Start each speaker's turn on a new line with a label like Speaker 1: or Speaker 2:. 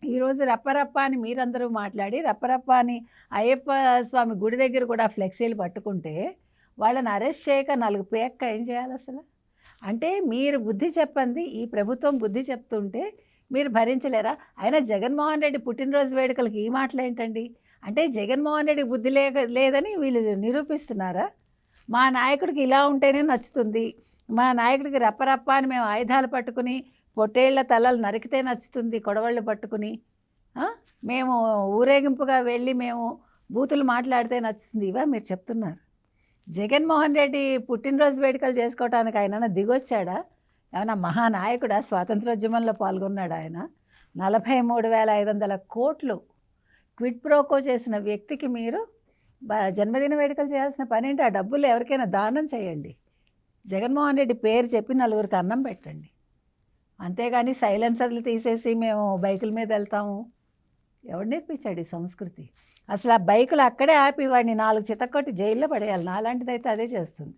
Speaker 1: ఈరోజు రప్పరప్ప అని మీరందరూ మాట్లాడి, రప్పరప్ప అని అయ్యప్ప స్వామి గుడి దగ్గర కూడా ఫ్లెక్సీలు పట్టుకుంటే, వాళ్ళని అరెస్ట్ చేయక నాలుగు పేక్క ఏం చేయాలసలు? అంటే మీరు బుద్ధి చెప్పంది ఈ ప్రభుత్వం బుద్ధి చెప్తుంటే మీరు భరించలేరా? అయినా జగన్మోహన్ రెడ్డి పుట్టినరోజు వేడుకలకి ఈ మాటలేంటండి? అంటే జగన్మోహన్ రెడ్డికి బుద్ధి లేదని వీళ్ళు నిరూపిస్తున్నారా? మా నాయకుడికి ఇలా ఉంటేనే నచ్చుతుంది. మా నాయకుడికి రప్పరప్ప అని మేము ఆయుధాలు పట్టుకుని పొట్టేళ్ల తలలు నరికితే నచ్చుతుంది కొడవళ్ళు పట్టుకుని. ఆ? మేము ఊరేగింపుగా వెళ్ళి మేము బూతులు మాట్లాడితే నచ్చుతుంది. ఇవా మీరు చెప్తున్నారు? జగన్మోహన్ రెడ్డి పుట్టినరోజు వేడుకలు చేసుకోవటానికి ఆయన దిగొచ్చాడా? ఏమన్నా మహానాయకుడా? స్వాతంత్రోద్యమంలో పాల్గొన్నాడు ఆయన. 43,500 కోట్లు క్విడ్ ప్రోకో చేసిన వ్యక్తికి మీరు జన్మదిన వేడుకలు చేయాల్సిన పనేంటి? ఆ డబ్బులు ఎవరికైనా దానం చేయండి. జగన్మోహన్ రెడ్డి పేరు చెప్పి నలుగురికి అన్నం పెట్టండి. అంతేగాని సైలెన్సర్లు తీసేసి మేము బైకుల మీద వెళ్తాము. ఎవడు నేర్పించాడు ఈ సంస్కృతి? అసలు ఆ బైకులు అక్కడే ఆపి వాడిని 4 చితక్కొట్టి జైల్లో పడేయాలి. నాలాంటిదైతే అదే చేస్తుంది.